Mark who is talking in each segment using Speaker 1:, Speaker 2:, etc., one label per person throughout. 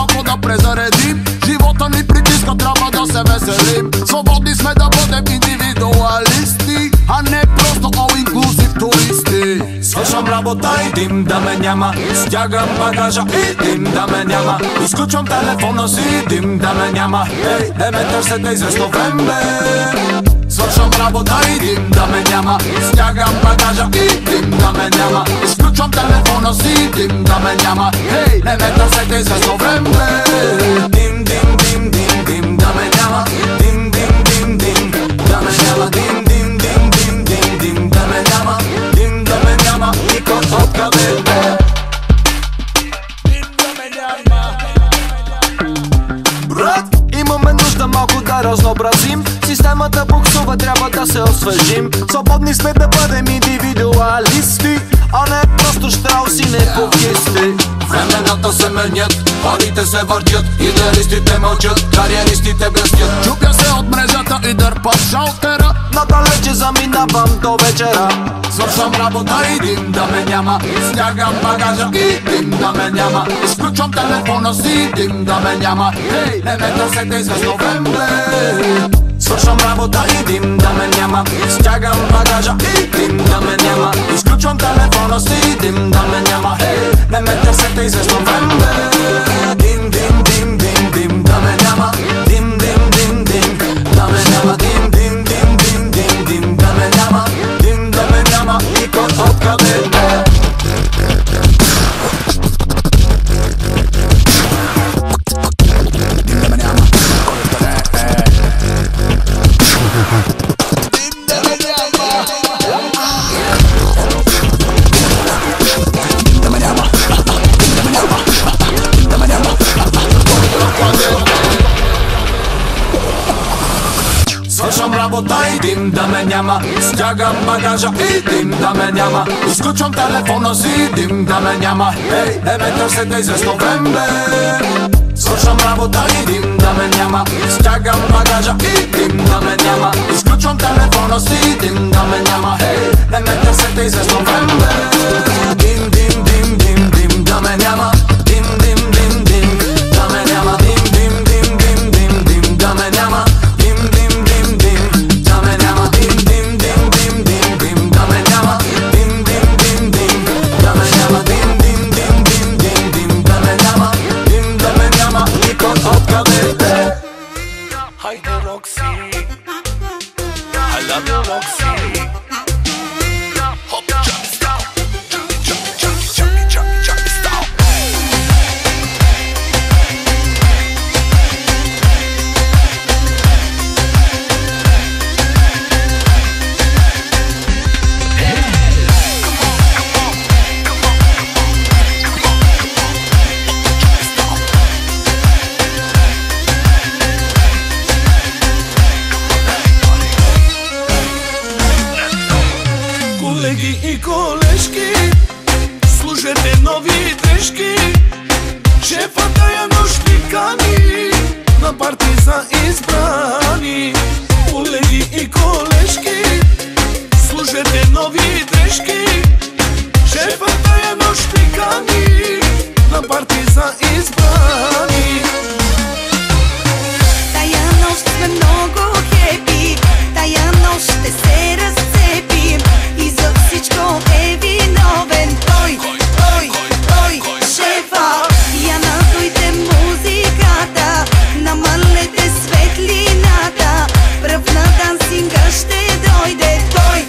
Speaker 1: малко да презаредим. Живота ни притиска, трябва да се веселим. Свободни сме да бъдем индивидуалисти, а не просто all-inclusive туристи.
Speaker 2: Свършвам работа и дим да ме няма. Стягам багажа и дим да ме няма. Изключвам телефона си, дим да ме няма. Ей, не ме търсете известно време. Свършвам работа и дим да ме няма. Стягам багажа и дим да ме няма. Изключвам телефона си, дим да ме няма. Ей, не ме търсете известно време. Дим, дим, дим, дим, дим да ме няма. Дим, дим, дим, дим да ме няма. Дим, дим, дим, дим, дим, дим да ме няма. Дим да ме няма. Никой откъде бе. Дим да ме няма.
Speaker 3: Брат, имаме нужда малко да разнообразим. Системата буксува, трябва да се освежим. Свободни сме да бъдем индивидуалисти, а не просто щрауси непокисти.
Speaker 2: Времената се менят, парите се въртят, идеалистите мълчат, кариеристите блестят.
Speaker 1: Чупя се от мрежата и дърпам шалтера.
Speaker 3: Надалече заминавам до вечера.
Speaker 2: Свършвам работа и дим да ме няма. Стягам багажа и дим да ме няма. Изключвам телефона си, дим да ме няма. Ей, не ме търсете известно време. Свършвам работа и дим да ме няма. Стягам багажа и дим да ме няма. Изключвам телефона си, дим да ме няма. Ей, не ме търсете известно време. Дим, дим, дим, дим, дим да ме няма. Дим, дим, дим, дим да ме няма. Дим, дим, дим, дим, дим, дим да ме няма. Дим да ме няма. Никой откъде бе. Свършвам работа и дим да ме няма. Стягам багажа и дим да ме няма. Изключвам телефона си, дим да ме няма. Ей, не ме търсете известно време. Свършвам работа и дим да ме няма. Стягам багажа и дим да ме няма. Изключвам телефона си, дим да ме няма. Ей, не ме търсете известно време. Дим, дим, дим, дим, дим да ме няма. Дим, дим, дим, дим да ме няма. Дим, дим, дим, дим, дим, дим да ме няма. I love you, Roxy. Hop, jump, stop. Jump, jump, jump, jump, jump, stop.
Speaker 4: Колеги и колежки, служете нови дрежки. Шефа тая нощ ни кани на парти за избрани. Колеги и колежки, служете нови дрежки. Шефа тая нощ ни кани на парти за избрани.
Speaker 5: Тая нощ сме много хепи, тая нощ ще се разцепим. И за всичко е виновен той, шефа. Я надуйте музиката, намалете светлината. Пръв на дансинга ще дойде той,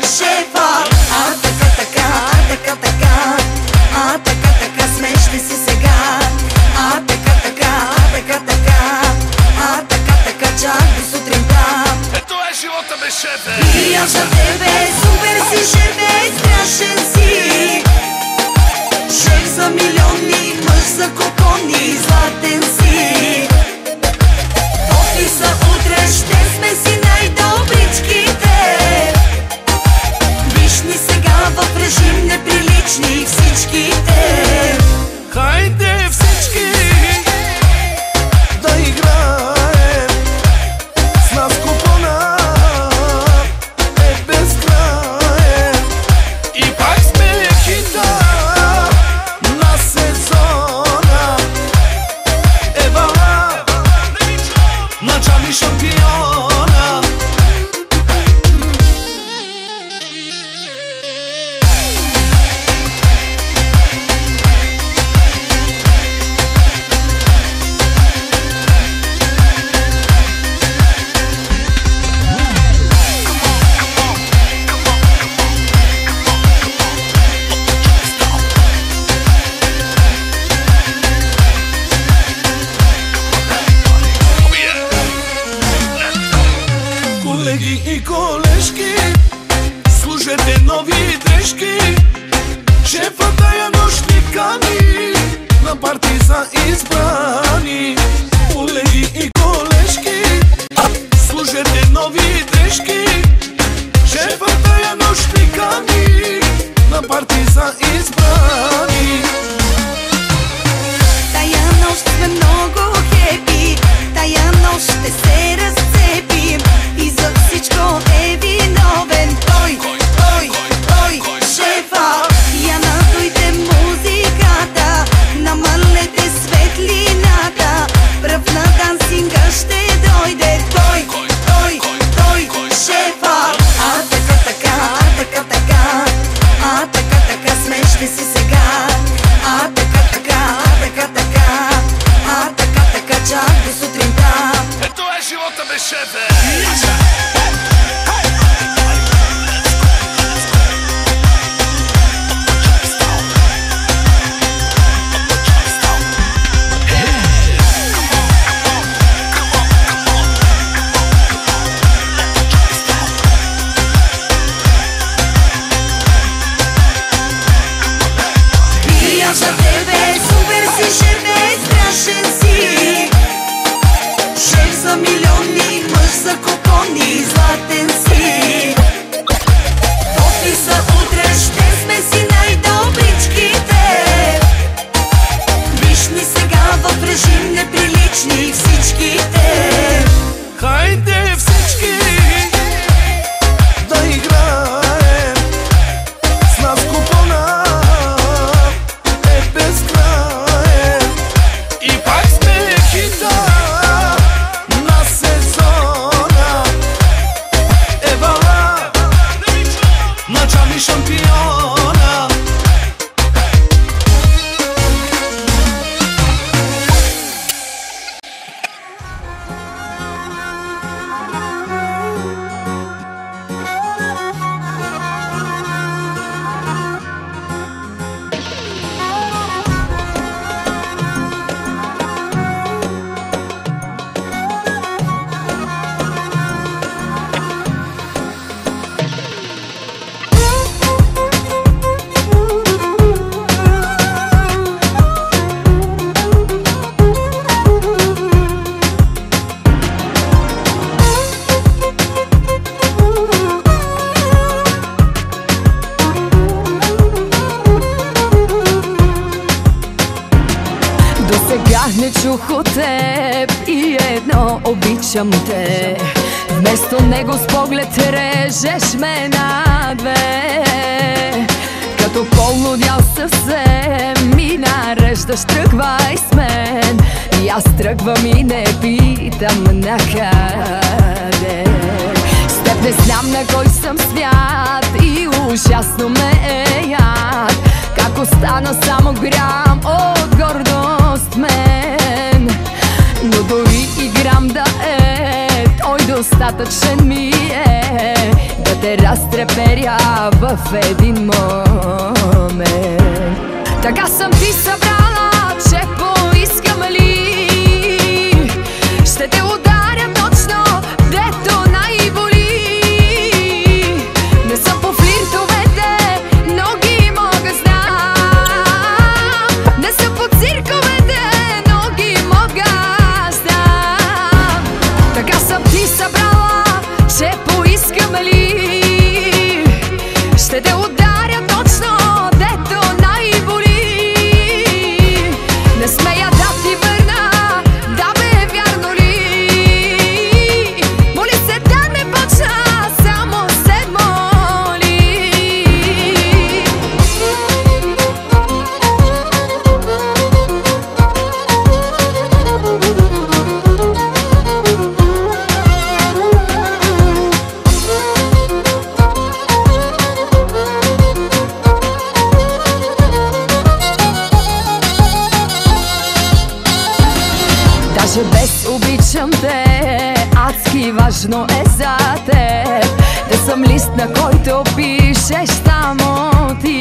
Speaker 5: шефа. А така, смеште се сега. А така, чак до сутринта.
Speaker 4: Ето е живота без шефе.
Speaker 5: И аз за тебе, супер си шефе, страшен си. Шеф за милиони, мъж за кокони, златен си. В офиса утре ще сме си най-добричките. Виж ни сега в режим неприлични всичките.
Speaker 4: Хайде всички да играем с нас, купона е безкраен. И пак сме хита на сезона.
Speaker 6: не чух от теб и едно: обичам те. Вместо него с поглед режеш ме на две. Като полудял съвсем ми нареждаш: тръгвай с мен. И аз тръгвам и не питам накъде. С теб не знам на кой съм свят и ужасно ме е яд. Как остана само грам от гордост мен. Но дори и грам да е, той достатъчен ми е да те разтреперя в един момент. Така съм ти събрала, че поискам ли ще те ударя точно дето най-боли. Не съм по флиртовете, но ги мога знам. Не съм по цирковете, но ги мога знам. Така съм ти събрала, че поискам ли ще те ударя точно дето най-боли. Не смея да ти върна, да бе, вярно ли? Моли се да не почна, само се моли. Даже без обичам те, адски важно е за теб да съм лист, на който пишеш само ти.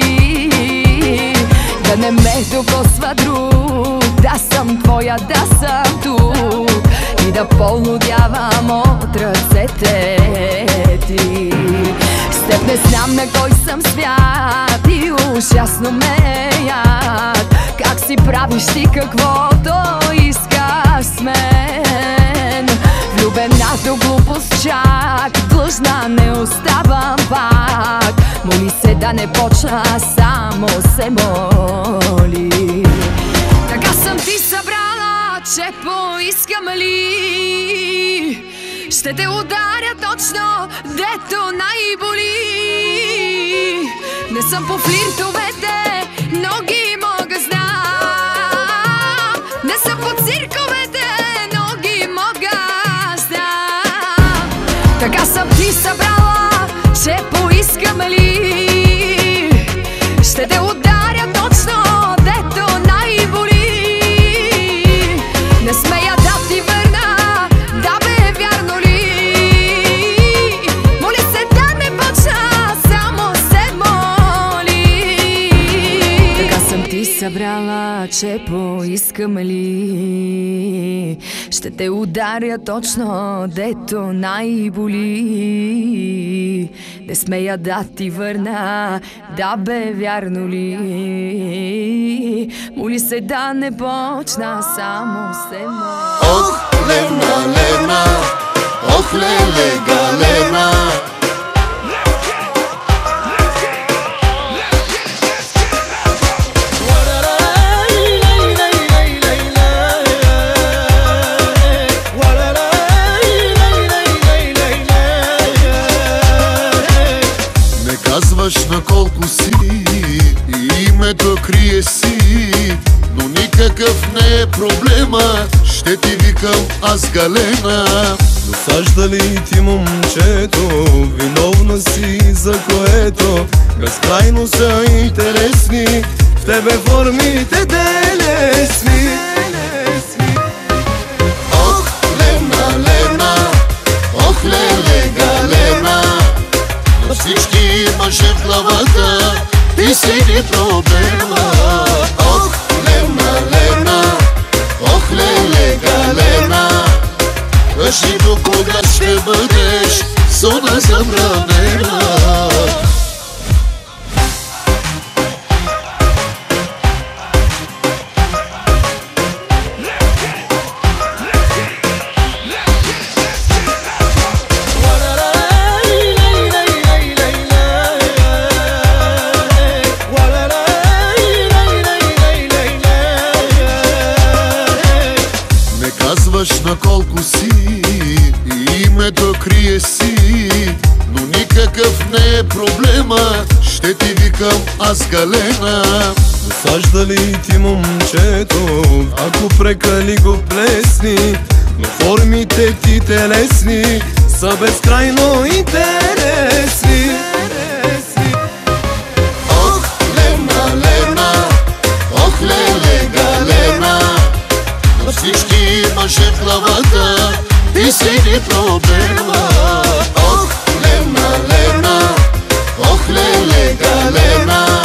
Speaker 6: Да не ме докосва друг, да съм твоя, да съм тук и да полудявам от ръцете ти. С теб не знам на кой съм свят и ужасно ме е яд. Как си правиш ти каквото искаш с мен. Влюбена до глупост чак, длъжна не оставам пак. Моли се да не почна, само се моли. Така съм ти събрала, че поискам ли ще те ударя точно дето най-боли. Не съм по флиртовете, но ги мога знам. Не съм по цирковете, но ги мога знам. Така съм ти събрала, че поискам ли ще те ударя точно дето най-боли. Не смея да ти върна, да бе, вярно ли? Моли се да не почна, само се моли. Така съм ти събрала, че поискам ли ще те ударя точно дето най-боли. Не смея да ти върна, да бе, вярно ли? Моли се да не почна, само се моли.
Speaker 1: Ох, Лена, Лена, ох, леле, Галена. Не казваш на колко си и името крие си, но никакъв не е проблема, ще ти викам аз Галена.
Speaker 4: Досажда ли ти момчето, виновна си за което безкрайно са интересни в тебе формите телесни.
Speaker 1: Ох, Лена, Лена, ох, леле, Галена. На всички мъже в главата ти си ни проблема. Ох, Лена, Лена, ох, леле, Галена. Кажи до кога ще бъдеш зона забранена. казваш на колко си и името крие си, но никакъв не е проблема, ще ти викам аз Галена.
Speaker 4: Досаждали ти момчето, ако прекали го плесни, но формите ти телесни са безкрайно интересни.
Speaker 1: Ох, Лена, Лена, ох, леле, Галена, на всички мъже в главата ти си ни проблема. Ох, Лена, Лена, ох, леле, Галена,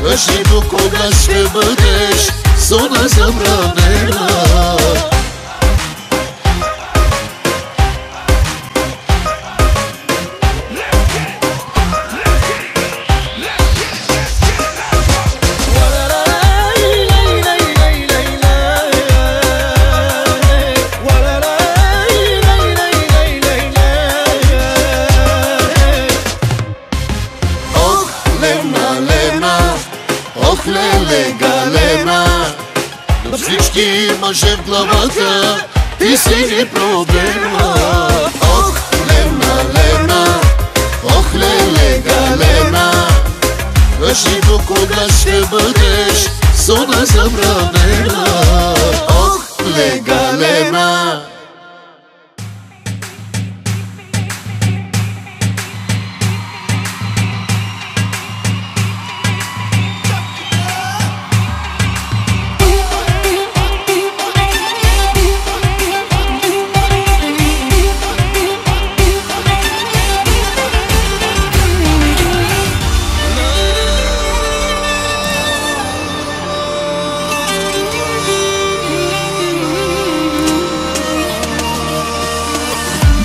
Speaker 1: кажи до кога ще бъдеш зона забранена. Ох, леле, Галена, на всички мъже в главата ти си ни проблема. Ох, Лена, Лена, ох, леле, Галена, кажи до кога ще бъдеш зона забранена. Ох, ле, Галена.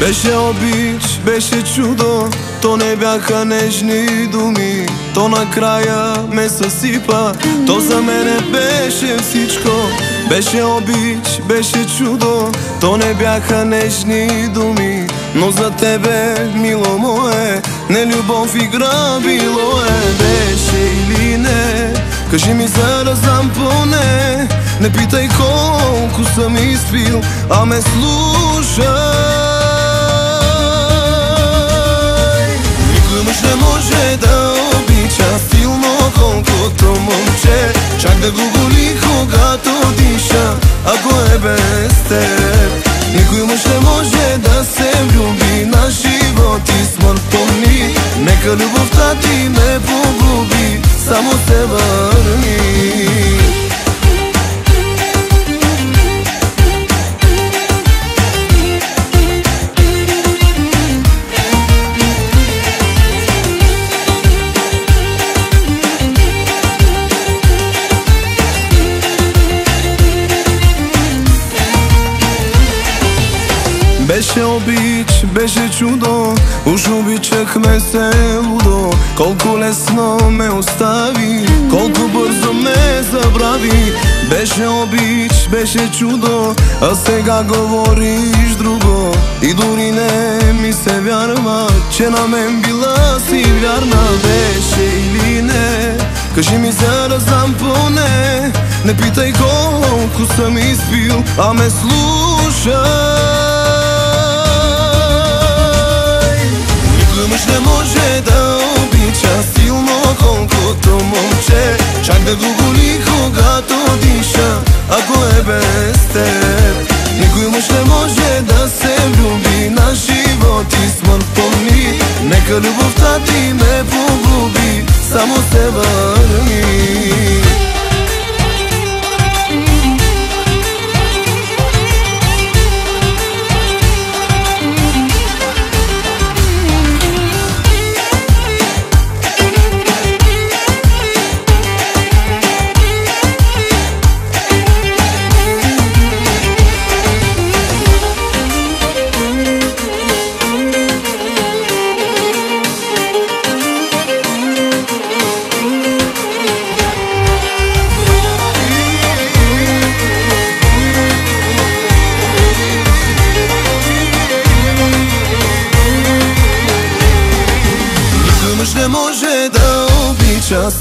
Speaker 4: Беше обич, беше чудо, то не бяха нежни думи, то накрая ме съсипа, то за мене беше всичко. Беше обич, беше чудо, то не бяха нежни думи, но за тебе, мило мое, не любов игра било е. Беше или не, кажи ми за да знам поне, не питай колко съм изпил, а ме слушай. Мъж не може да обича силно колкото момче, чак да го боли когато диша, ако е без теб. Никой мъж не може да се влюби, на живот и смърт помни. Нека любовта ти ме погуби, само се върни. Беше обич, беше чудо, уж обичахме се лудо. Колко лесно ме остави, колко бързо ме забрави. Беше обич, беше чудо, а сега говориш друго. И дори не ми се вярва, че на мен била си вярна. Беше или не, кажи ми за да знам поне, не питай колко съм изпил, а ме слушай. Мъж не може да обича силно колкото момче, чак да го боли когато диша, ако е без теб. Никой мъж не може да се влюби, на живот и смърт помни. Нека любовта ти ме погуби, само се върни.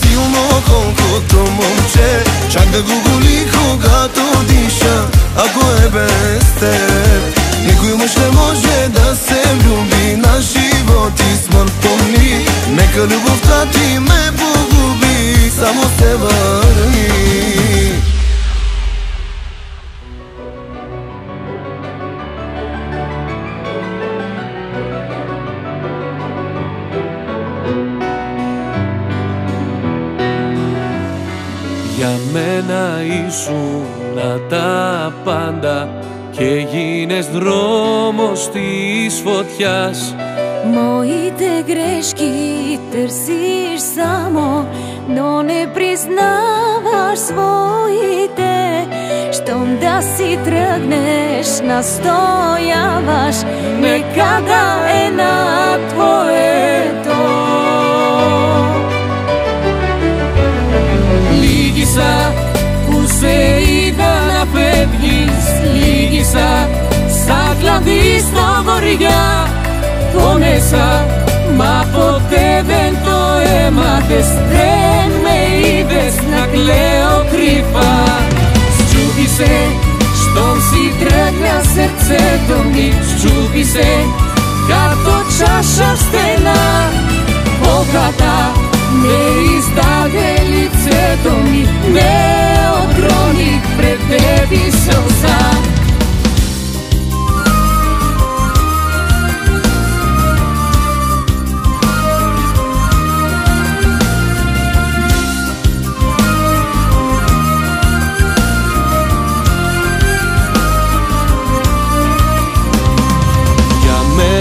Speaker 4: Силно колкото момче, чак да го боли когато диша, ако е без теб. Никой мъж не може да се влюби на живот и смърт помни. Нека любовта ти ме погуби, само се върни.
Speaker 7: Για μένα ήσουνα τα πάντα και έγινες δρόμος της φωτιάς.
Speaker 6: Моите грешки търсиш само, но не признаваш своите. Щом да си тръгнеш, настояваш, нека да е на твоето.
Speaker 7: Λίγοι που σε είδα να φεύγεις, λίγησα σαν κλαδί στο βορειά. Πόνεσα, μα ποτέ δεν το έμαθες, δεν με είδες να κλαίω κρυφά. Счупиσε, щом си тръгна сърцето ми, счупи се, като чаша в стена. Богата не издаде лицето ми, не отроних пред тебе сълза.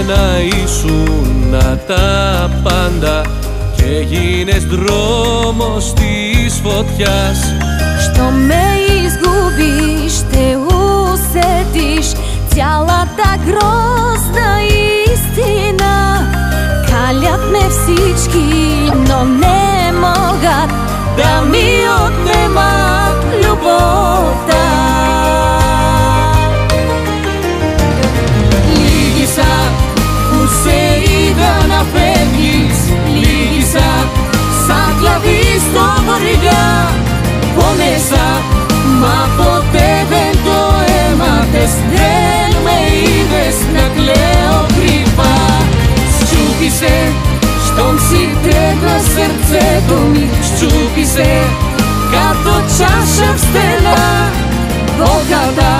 Speaker 7: Να ήσουνα τα πάντα και έγινες δρόμος της φωτιάς.
Speaker 6: Що ме изгубиш, ще усетиш цялата грозна истина. Калят ме всички, но не могат да ми отнемат любовта.
Speaker 7: Να φεύγεις, λίγησα σαν κλαδί στο βορειά. Πόνεσα, μα ποτέ δεν το έμαθες, δεν με είδες να κλαίω κρυφά. Счупиσε, щом си тръгна сърцето ми, счупи се, като чаша в стена. Богата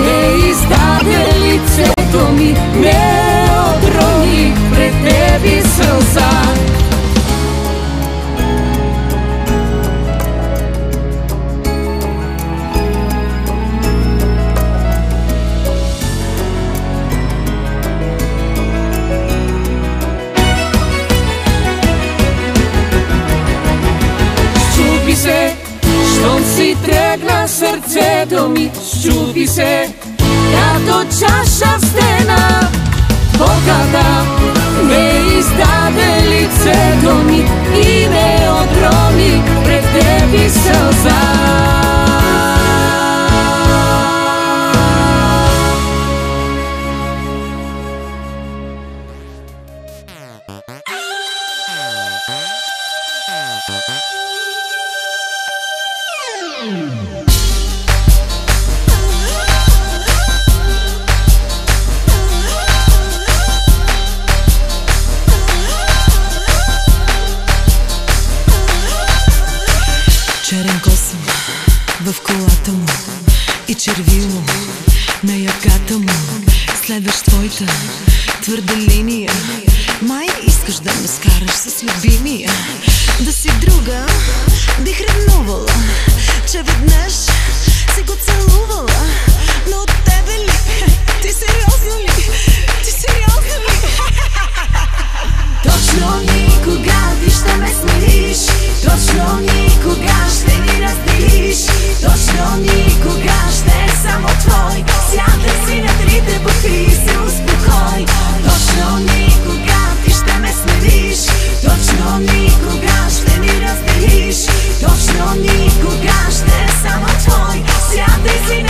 Speaker 7: не издаде лицето ми, не отроних пред тебе сълза. Счупи се, щом си тръгна сърцето ми, счупи се, като чаша в стена. Богата не издаде лицето ми и не отроних пред тебе сълза.
Speaker 8: Черен косъм в колата му и червило на яката му. Следваш твоята твърда линия, май искаш да ме скараш с любимия. Да си друга бих ревнувала, че веднъж си го целувала. Но от тебе ли? Ти сериозно ли? Ти сериозно ли?
Speaker 5: Точно никога ти ще ме смириш, точно никога ще ни разделиш, точно никога ще е само твой. Сядай си на трите бутви и се успокой. Точно никога ти ще ме смириш, точно никога ще ни разделиш, точно никога ще е само твой. Сядай си на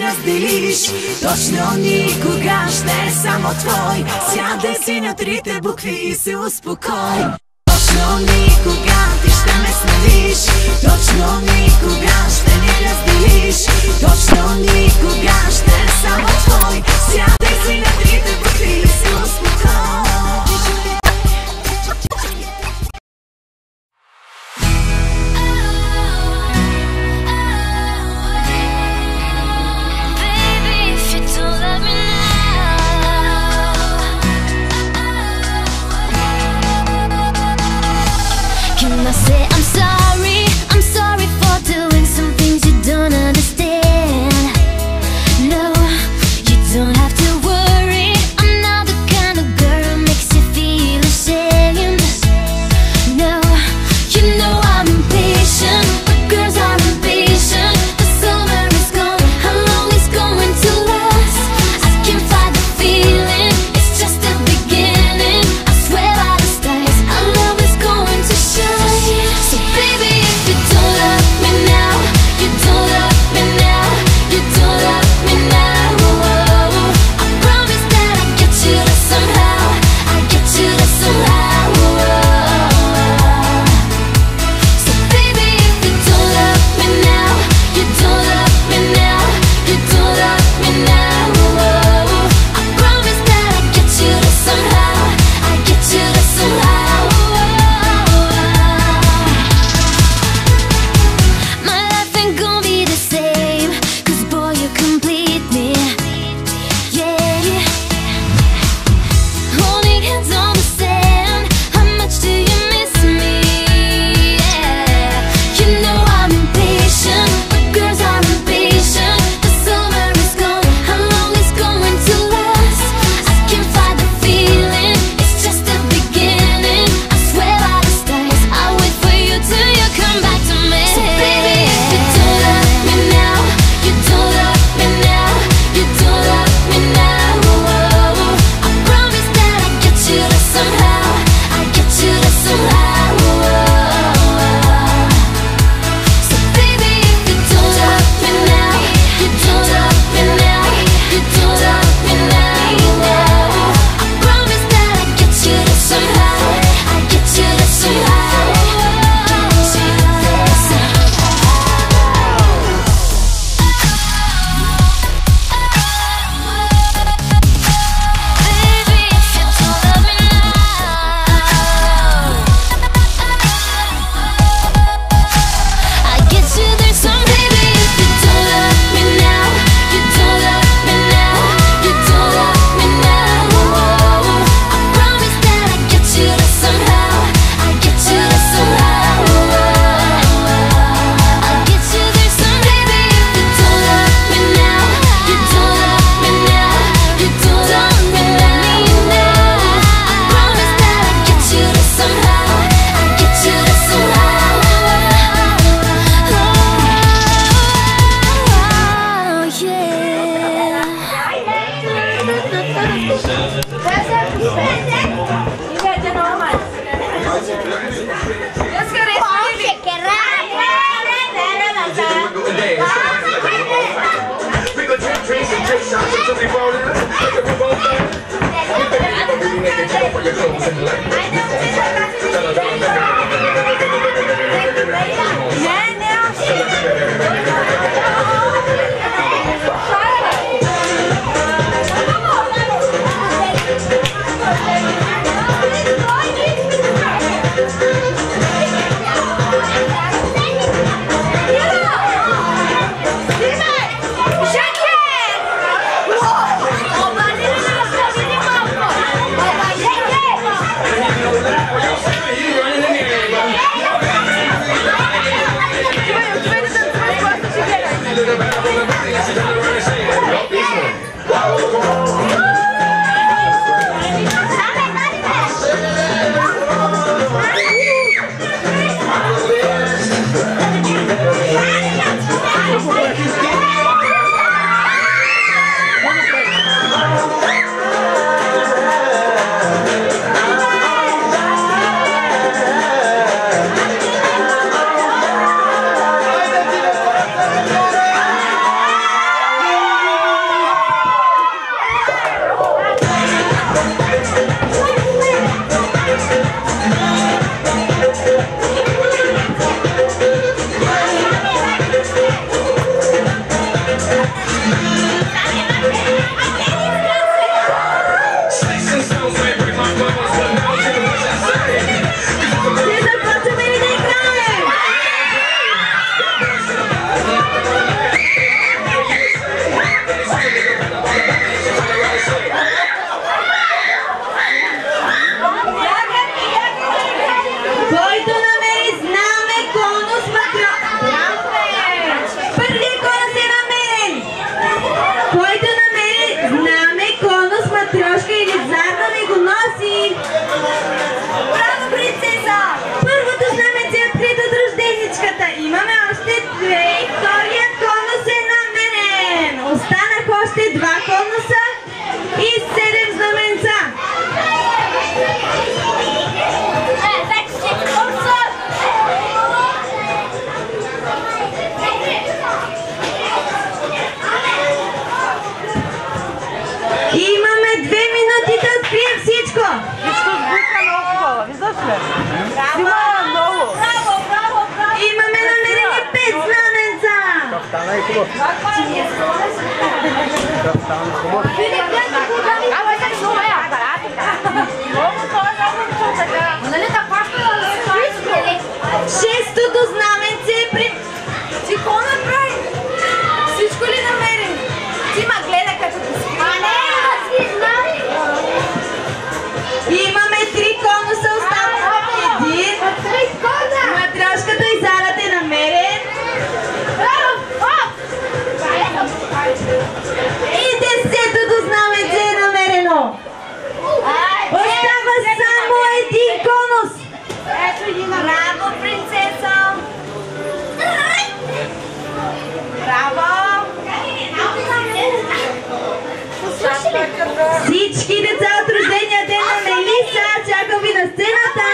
Speaker 5: разделиш. Точно никога ще е само твой. Сядай си на трите букви и се успокой. Точно никога ти ще ме смелиш. Точно никога ще ни разделиш. Точно никога ще е само твой. Сядай си на трите букви и се успокой.
Speaker 9: I say I'm sorry for doing some things you don't understand. No, you don't have to worry. I'm not the kind of girl who makes you feel ashamed. No, you know I'm impatient, but girls are impatient. The summer is gone, how long it's going to last? I can fight the feeling, it's just the beginning. I swear by the stars, our love is going to shine. So baby, if you don't love me now, you don't love me now, you don't love me now. I promise that I'll get you to somehow, I'll get you to somehow. So baby, if you don't love me now, you don't love me now, you don't love me now. I promise that I'll get you to somehow, I'll get you to somehow. My life ain't gonna be the same, 'cause boy you complete me. Yeah, holding hands on the sand, how much do you miss me? Yeah, you know I'm impatient, but girls are impatient. The summer is gone, how long it's going to last? I can fight the feeling, it's just the beginning. I swear by the stars, I'll wait for you till you come back to me. So baby, if you don't love me now, you don't love me now, you don't love me now. I promise that I'll get you to somehow, I'll get you to somehow. So baby, if you don't love me now, you don't love me now, you don't love me now. I promise that I'll get you to somehow, I'll get you to somehow. Baby, if you don't love me now, I get you there some. Baby, if you don't love me now, you don't love me now, you don't love me now. I promise that I'll get you to somehow, I'll get you to somehow. I'll get you there some. Baby, if you don't love me now, you don't love me now, you don't love me now. I promise that I'll get you to somehow, I'll get you to somehow. Oh
Speaker 5: Whoa! Имаме намерени 5 знаменца! Шестото знаменце е при... Ти ко направи? Всичко ли намери? Ти ма гледа като ти си. Имаме 3 конуса, остава един. Матрешката и Зарата е намерен. И 10-тото знаменце е намерено. Остава само един конус. Браво, принцеса! Браво! Всички деца от рождения ден на Мелиса, чакам ви на сцената!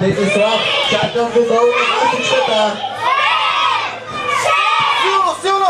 Speaker 10: This is rock. Чакам го долу на масичката. Силно, силно!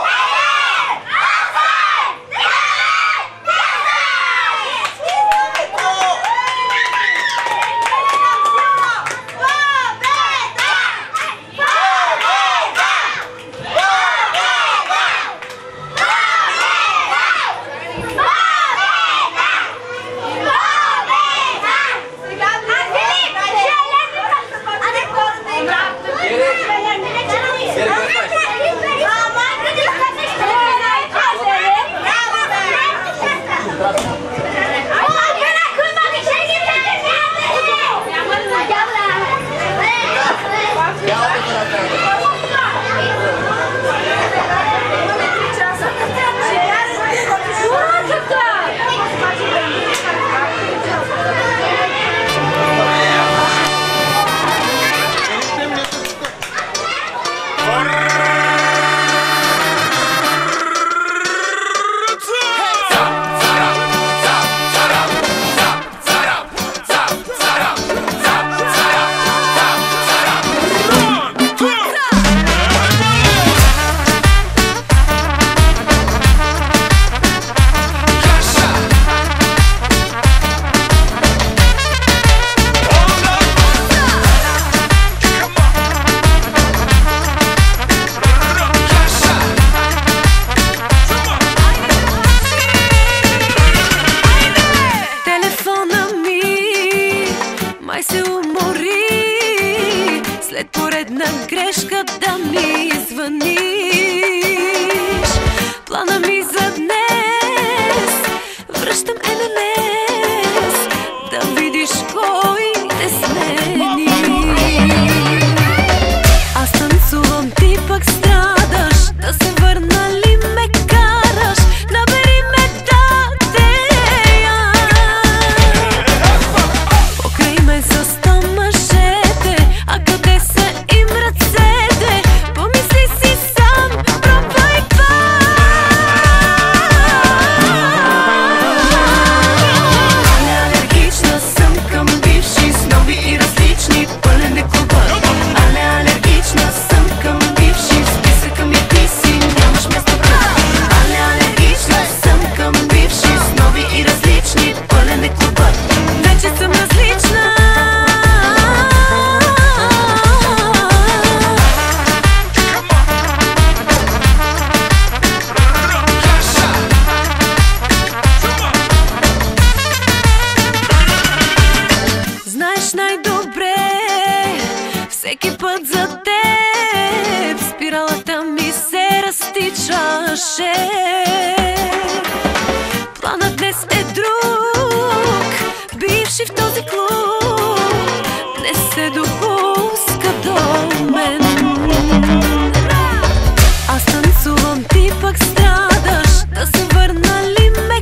Speaker 8: Аз танцувам, ти пък страдаш. Да се върна ли ме?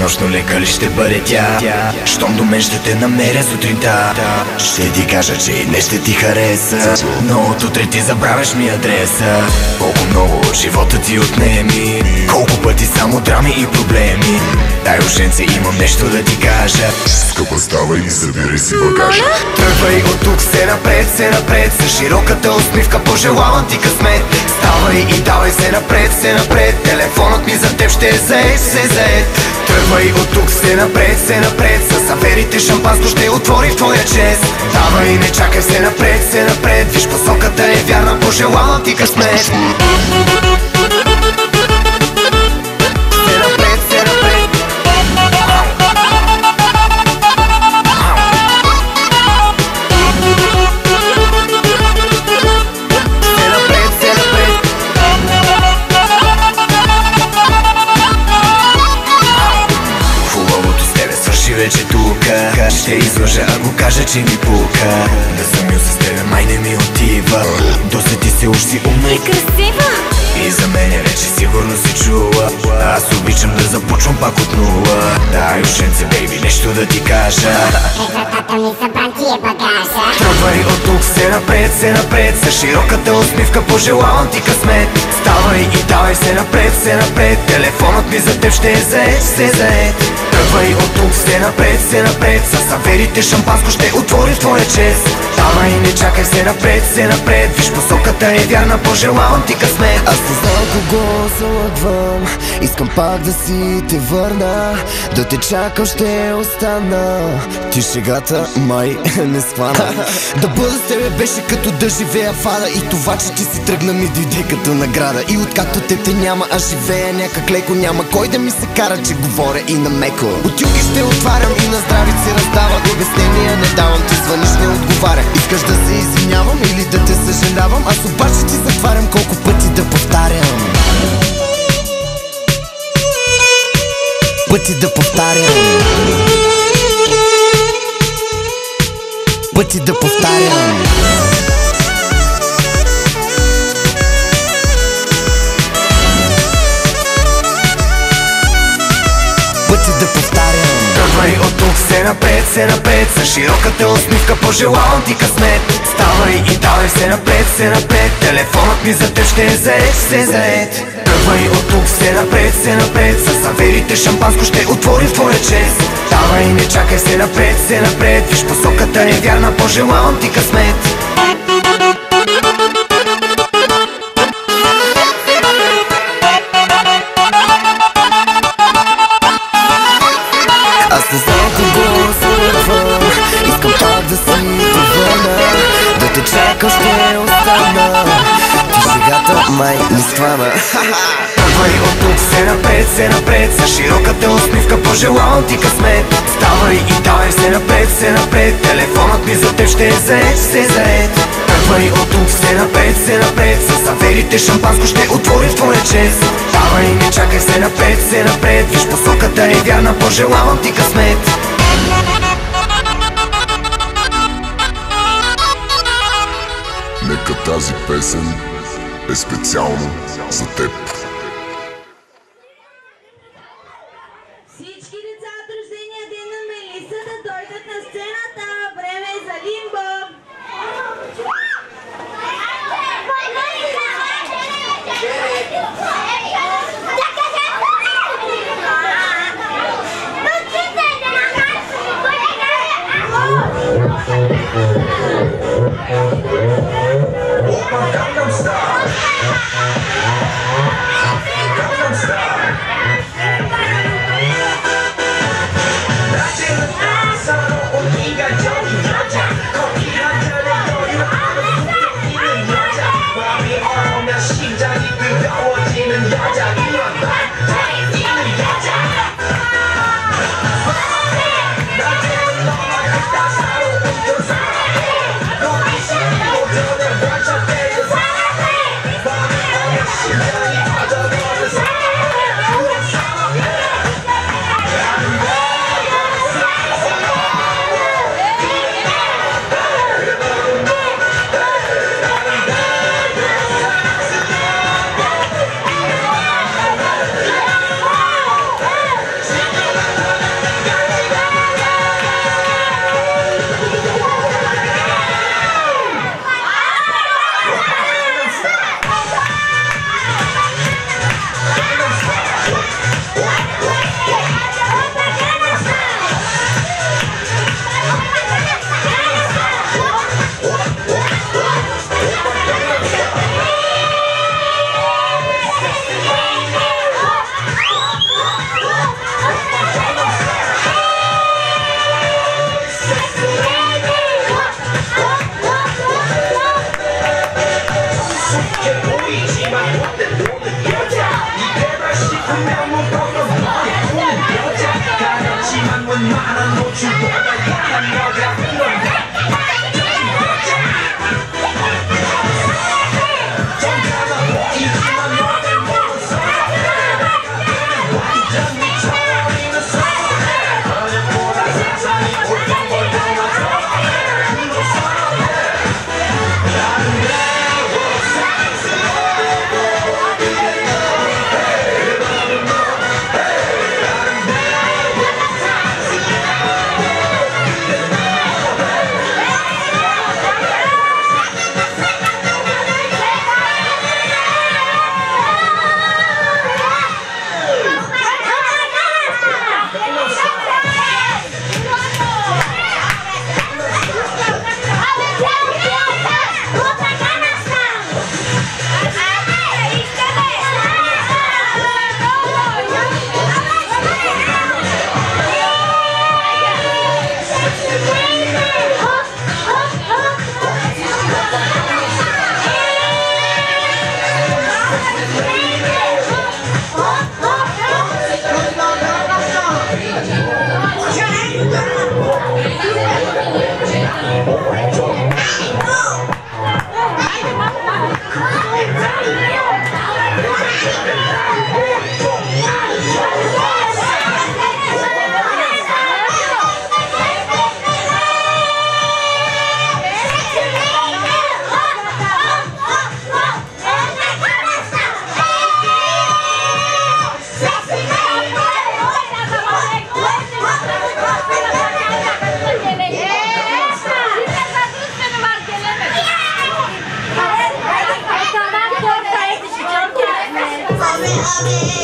Speaker 11: нощно лека ли ще бъде тя? Щом до мен ще те намеря сутринта, ще ти кажа, че и днес ще ти хареса, но от утре ти забравяш ми адреса. Колко много живота ти отнеми, колко пъти само драми и проблеми. Дай, ушенце, имам нещо да ти кажа.
Speaker 1: Скъпа, ставай и събирай си багажа.
Speaker 11: Тръгвай от тук, се напред, с широката усмивка пожелавам ти късмет. Ставай и давай се напред, телефонът ми за теб ще е заед. Тръгвай от тук, се напред, с аверите шампанско ще отвори в твоя чест. Давай, не чакай, се напред, виж посоката е вярна, пожелавам ти късмет. Вече тука ще излъжа, ако кажа, че ми пука. Да съм ю с тебе, май не ми отива. Досети се, уж си умна и красива. И за мене вече сигурно се чува. Аз обичам да започвам пак от нула. Дай, ушенце, бейби, нещо да ти кажа.
Speaker 9: Вратата ми събран ти е багажа.
Speaker 11: Тръгвай от тук, се напред, с широката усмивка пожелавам ти късмет. Ставай и давай се напред, телефонът ми за теб ще е заед. Тръгвай от тук, се напред, с аверите шампанско ще отвори в твоя чест. Давай, не чакай, се напред, виж посоката е вярна, пожелавам ти късмет.
Speaker 4: Аз не знам кого залъгвам, искам пак да си те върна, да те чакам ще остана. Ти шегата май не схвана. Да бъда с тебе беше като да живея в ада, и това, че ти си тръгна ми дойде като награда. И откакто те няма, аз живея някак леко, няма кой да ми се кара, че говоря и на меко. Бутилки ще отварям и на здрави си раздавам, обяснения не давам, ти звъниш, не отговаря. Искаш да се извинявам или да те съжалявам, аз обаче ти затварям, колко пъти да повтарям. Пъти да повтарям. Пъти да повтарям. Пъти да повтарям.
Speaker 11: Тръгвай от тук, се напред, с широката усмивка пожелавам ти късмет. Ставай и давай се напред, телефонът ми за теб ще е заед. Тръгвай от тук, се напред, с аверите шампанско ще отвори в твоя чест. Давай, не чакай, се напред, виж посоката е вярна, пожелавам ти късмет.
Speaker 4: Аз не знам кого залъгвам, искам пак да си те върна, да те чакам ще остана. Ти шегата май не схвана.
Speaker 11: Тръгвай от тук, се напред, с широката усмивка пожелавам ти късмет. Ставай и давай се напред, телефонът ми за теб ще е заед. Тръгвай от тук, се напред, с аверите шампанско ще отвори в твоя чест. Давай, не чакай, се напред, виж посоката е вярна, пожелавам ти късмет.
Speaker 1: Нека тази песен е специално за теб.
Speaker 5: Всички деца от рождения ден на Мелиса да дойдат на сцената. Време е за лимбо.
Speaker 10: Gangnam Style.
Speaker 5: Hey!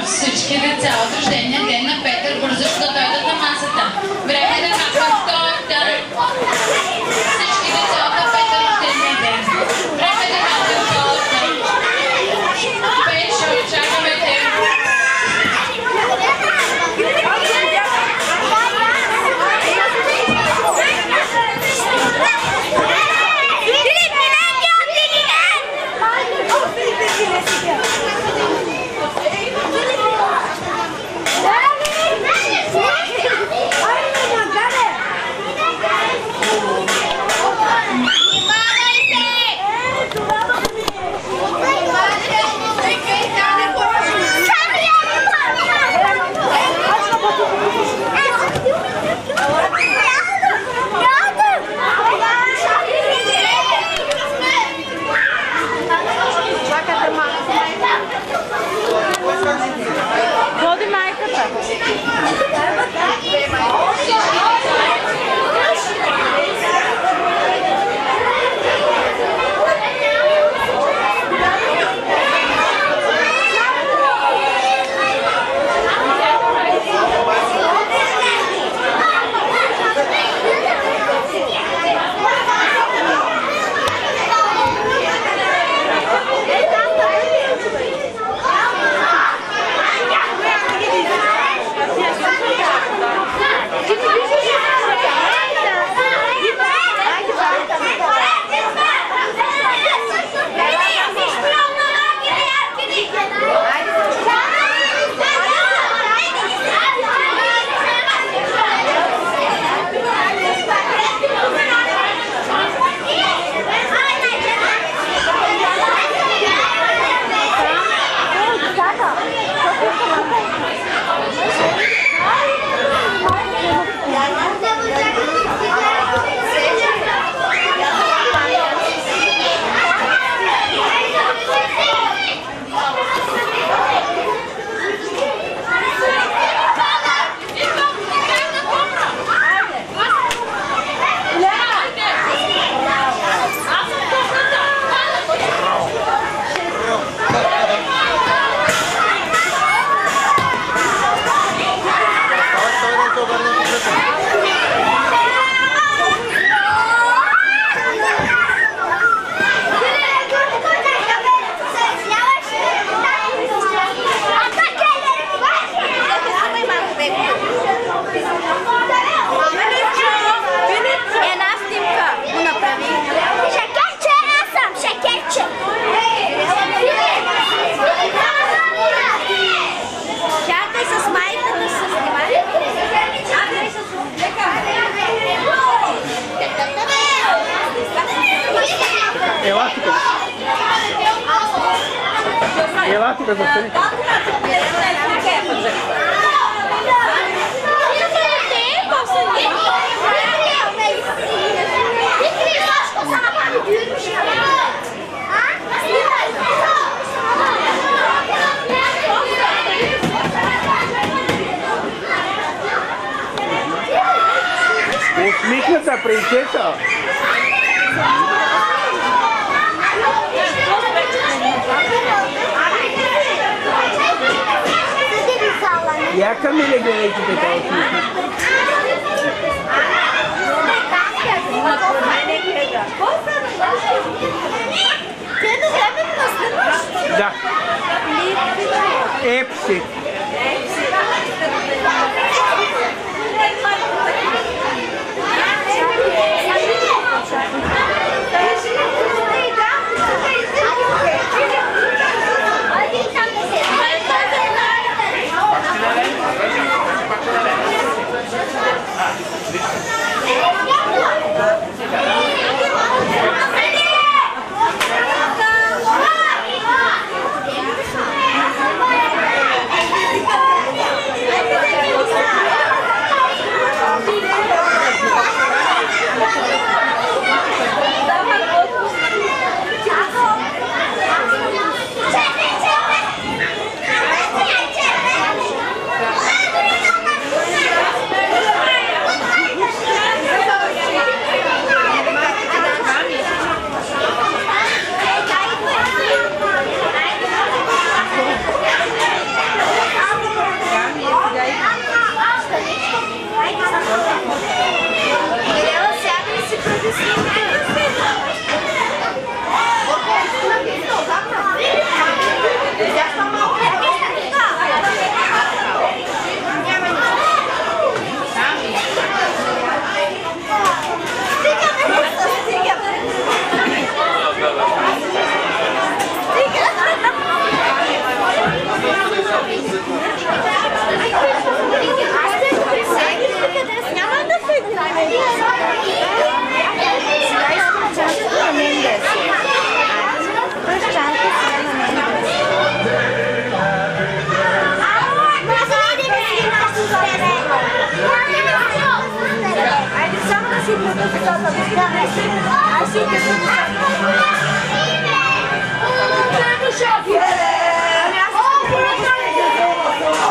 Speaker 12: Всички деца от рождения ден на Петър бързо да дойдат на масата. Време да хапват торта. Всички деца от Петър рождения ден. Време да хапват торта. Пешо, чакаме те.
Speaker 9: Да!
Speaker 13: тук застани. Усмихната принцеса. Яка ми ли гледайте така усмихна? Да. Епси.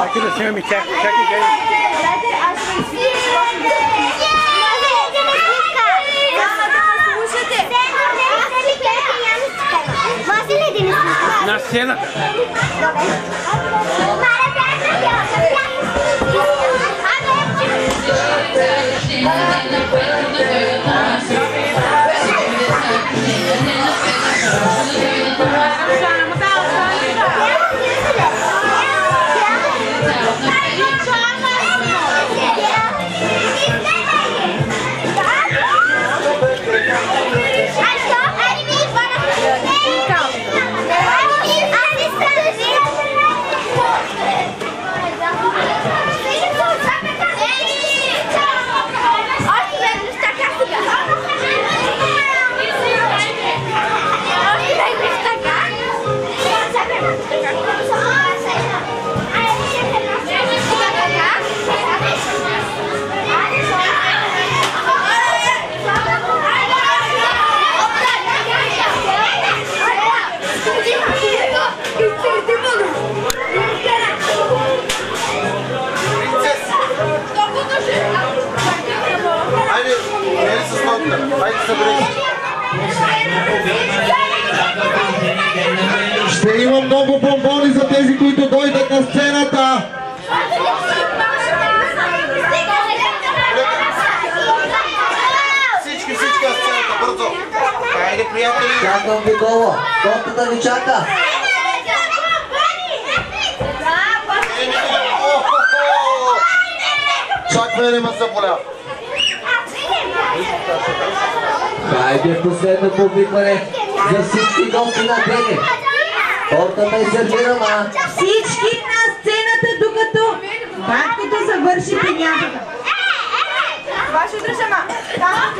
Speaker 13: Aqui da cima me check na cena.
Speaker 14: Ще има много бомбони за тези, които дойдат на сцената.
Speaker 15: Всички на сцената, бързо. Хайде, приятели.
Speaker 16: Чакам ви долу. Тортата ви чака.
Speaker 15: Чаквай, не ме заболя.
Speaker 16: Хайде последно повикване за всички гости на Дене. Тортата е сервирана.
Speaker 17: Всички на сцената, докато баткото завърши пенятата. Ваше дръжама. Там.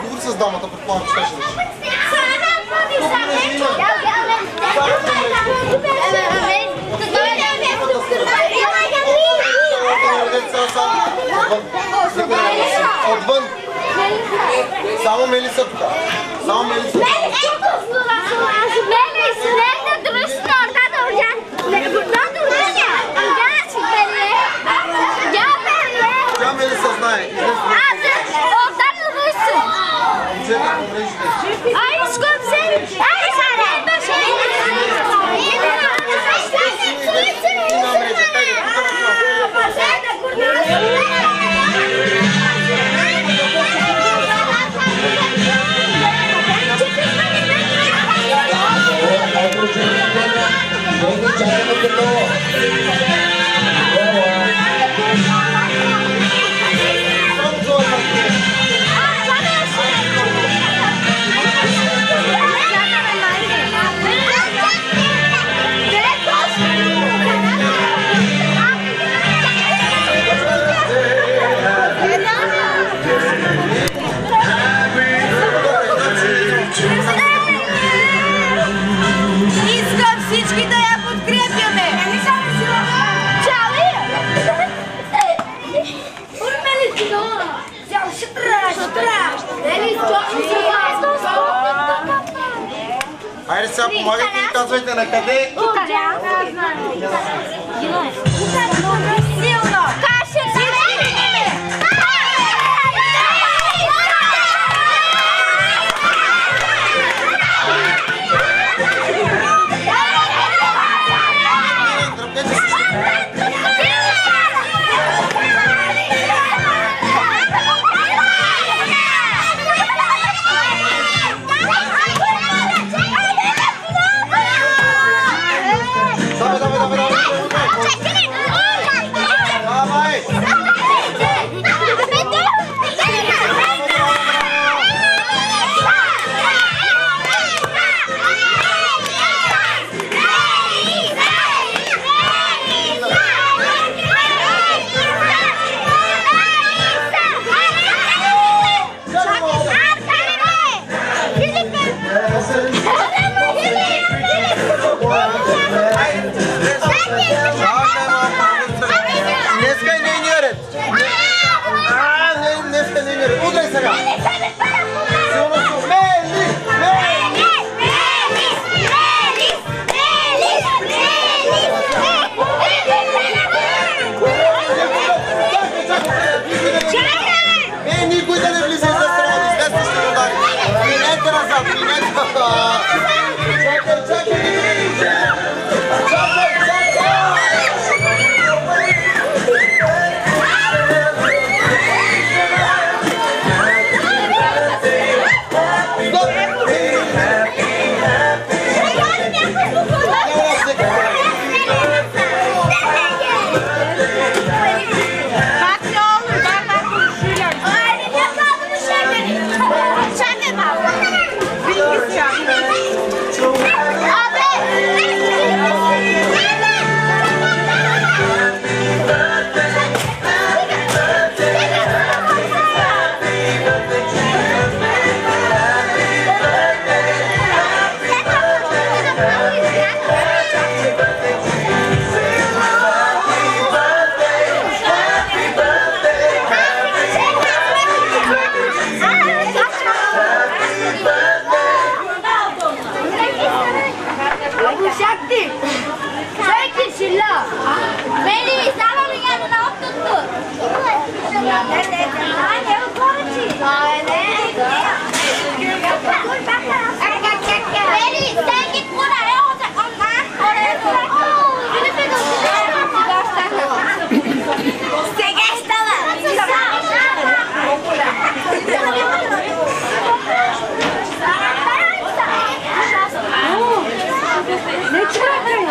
Speaker 15: Говори с дамата, предполагам, че ще Отвън! Само Мелиса тук. Само Мелиса. Тя Мелиса знае. Хайде сега помагайте и казвайте на къде.
Speaker 9: Силно!
Speaker 6: Не чакай!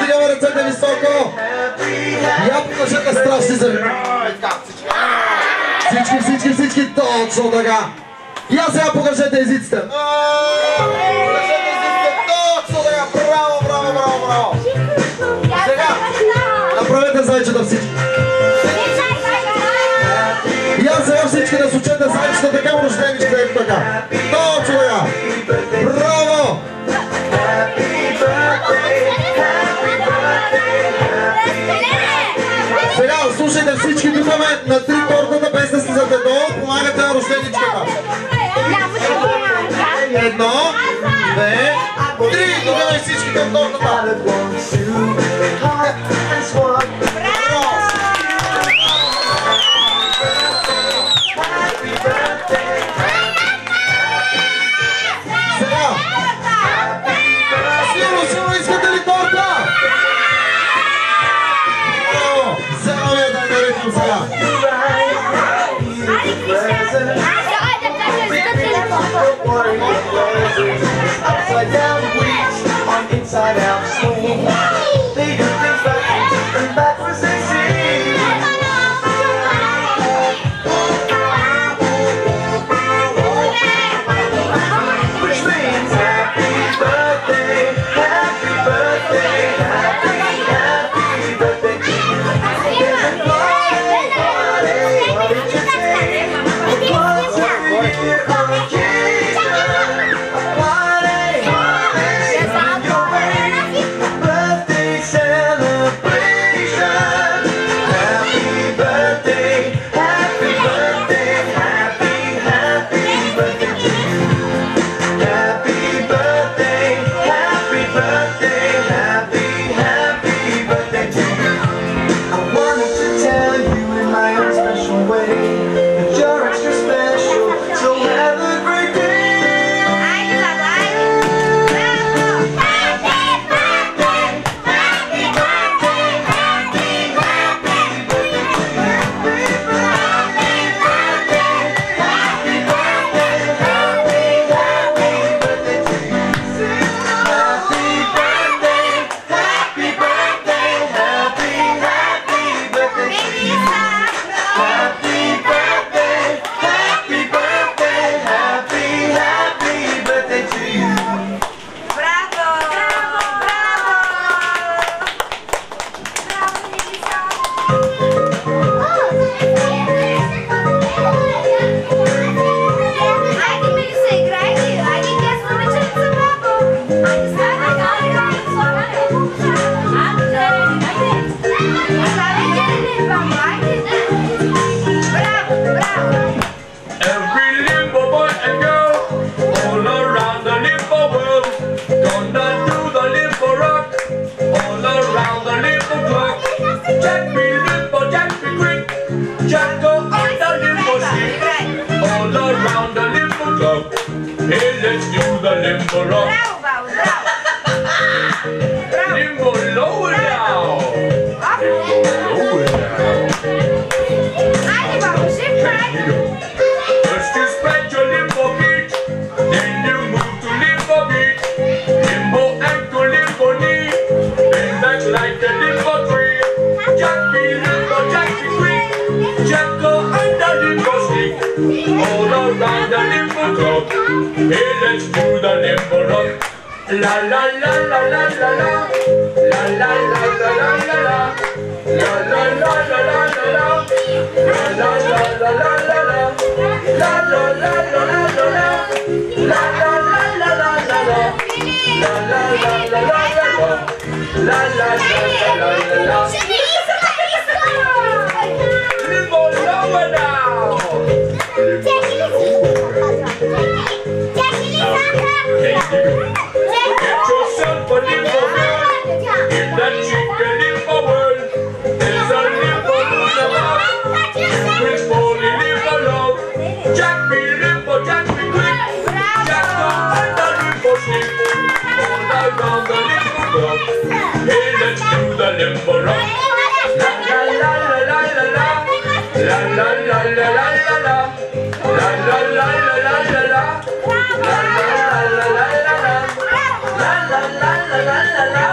Speaker 14: Вдигаме ръцете високо. Я покажете страшни зъби. Всички, точно така. Я сега покажете езиците. Покажете езиците, точно така. Браво. Сега, направете зайчета всички. Я сега всички да сучете зайчета, така рожденичка е така. Точно така. Браво. Сега, слушайте всички, тук имаме на 3 тортата, без да слизате долу, помагате на рожденичката. 1, 2, 3, тогава всички към тортата.
Speaker 18: Every limbo boy and girl all around the limbo world gonna do the limbo rock all around the limbo clock. Jack be limbo, Jack be quick, Jack go on the limbo stick all around the limbo clock. Hey, let's do the limbo rock. Limbo lower now. Limbo lower now. First you spread your limbo beat, then you move to limbo beat. Limbo ankle, limbo knee, bend back like a limbo tree. Jack be limbo, Jack be quick, Jack go under limbo stick, all around the limbo club. Hey, let's do the limbo rock. La la la la la la la, la la la la la la la, la la la la la la la, la la la la la la la, la la la la la la la, la la la la la la la, la la la la la la, la la la la la la. Limbo lower now. Get yourself a limbo man. In that chicken limbo world, there's a limbo love. With holy limbo love. Jack be limbo, Jack be quick. Jack go under limbo stick. All around the limbo club. Hey, let's do the limbo rock. La la la la la la la. La la la la la la la. La la la la la la la. La la la la la la la. La la la la la la la.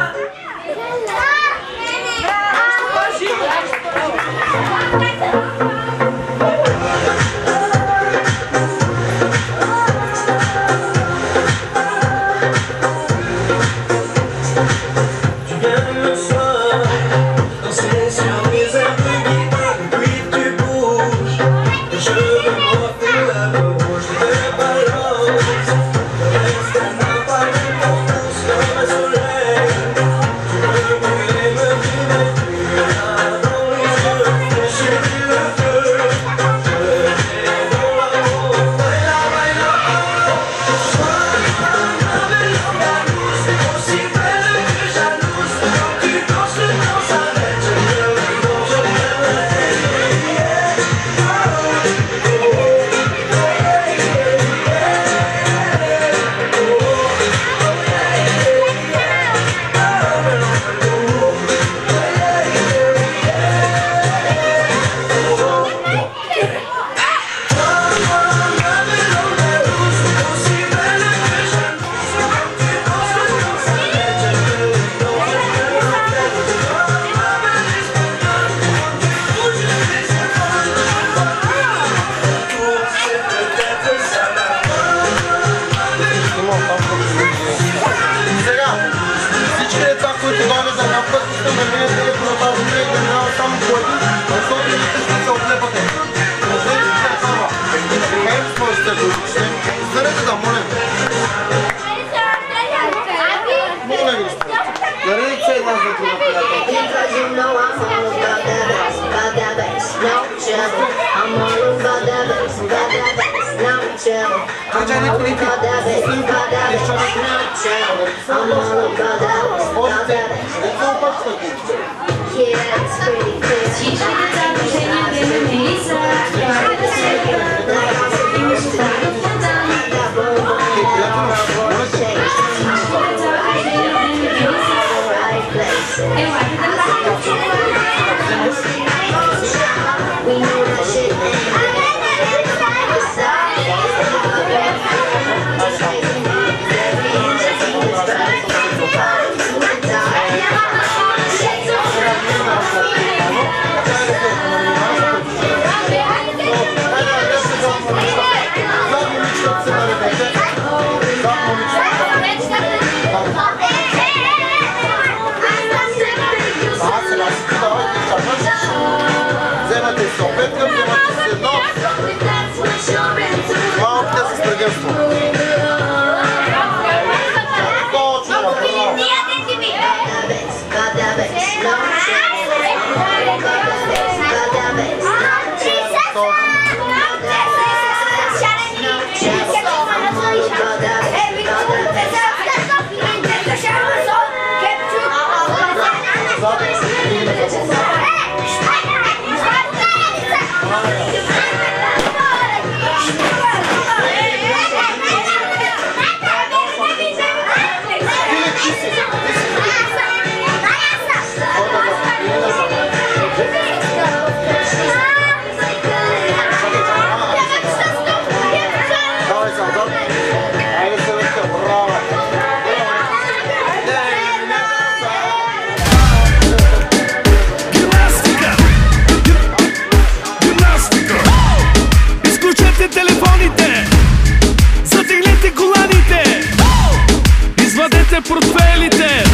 Speaker 4: се портфелите,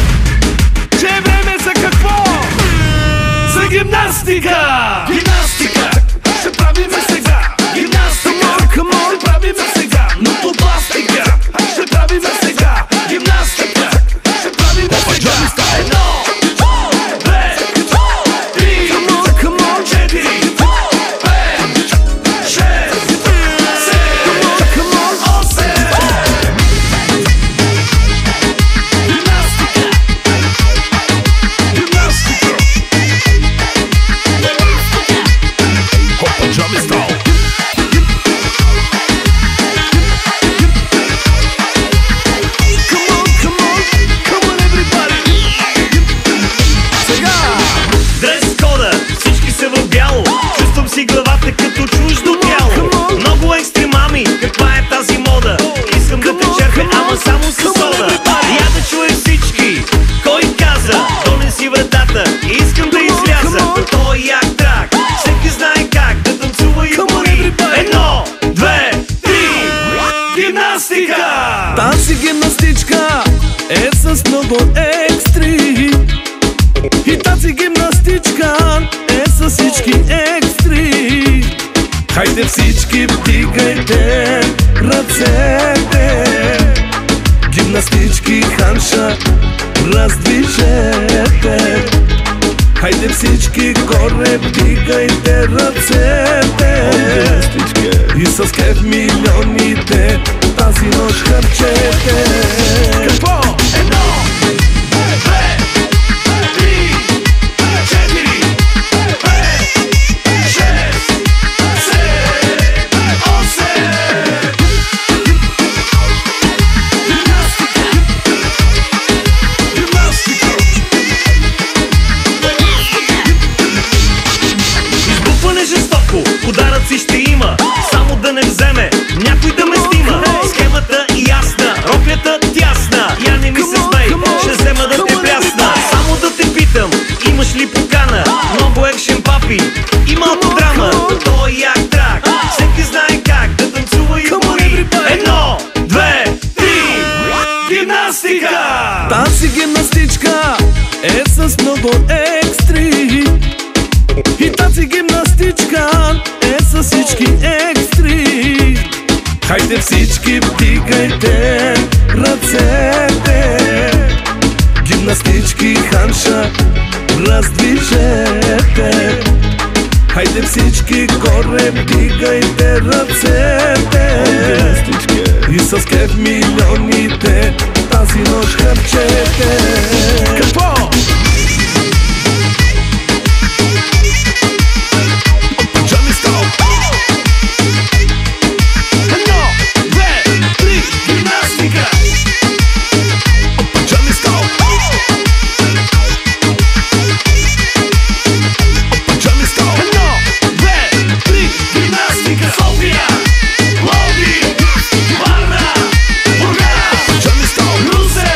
Speaker 4: че е време за какво? За гимнастика! Гимнастика! Ще правиме сега! Гимнастика! Ще правиме сега! Но по пластика! Ще правиме сега! Гимнастика! Ще правиме сега! Едно! Две! Три! Четири! Пет! Шест! Седем! Осем! Гимнастика! Гимнастика! Hoppa Johnny Style. Come on everybody. Сега дрес кода, всички са в бяло. Чувствам си главата като чуждо тяло. Много екстремами, каква е тази мода? Искам да те черпя, ама само с сода. Я да чуя всички, кой каза? Донеси вратата, искам да изляза. Той е як трак, всеки знае как да танцува и бори. Едно, две, три, гимнастика!
Speaker 19: Тази гимнастичка е с много екстри. И тази гимнастичка е с всички екстри. Хайде всички вдигайте ръцете. Гимнастички ханша раздвижете. Хайде всички горе вдигайте ръцете. И с кеф милионите тази нощ харчете.
Speaker 4: Какво? Едно, две, три, четири, пет, шест, седем, осем. Гимнастика! Гимнастика! Избухване жестоко, ударъци ще има. Само да не вземе някой да ме снима. Схемата ясна, роклята тясна. Я не ми се смей, ще взема да те плясна. Само да те питам, имаш ли покана? Много екшен папи и малко драма. Той е як трак, всеки знае как да танцува и бори. Едно, две, три, гимнастика!
Speaker 19: Тази гимнастичка е с много екстри. И тази гимнастичка е с всички екстри. Хайде всички вдигайте ръцете. Гимнастички ханша раздвижете. Хайде всички горе вдигайте ръцете. И с кеф милионите тази нощ харчете.
Speaker 4: Какво?
Speaker 19: Johnny Style.
Speaker 4: Едно, две, три, гимнастика!
Speaker 19: Johnny Style. Johnny Style.
Speaker 4: Едно, две, три, гимнастика! София, Пловдив, Варна, Бургас,
Speaker 19: Johnny Style.
Speaker 4: Русе,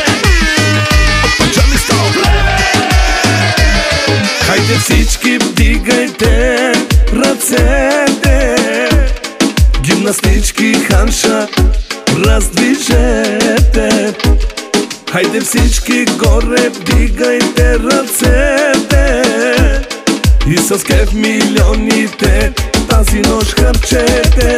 Speaker 19: Johnny Style.
Speaker 4: Плевен.
Speaker 19: Хайде всички вдигайте ръцете. Гимнастички ханша раздвижете. Хайде всички горе вдигайте ръцете. И с кеф милионите тази нощ харчете.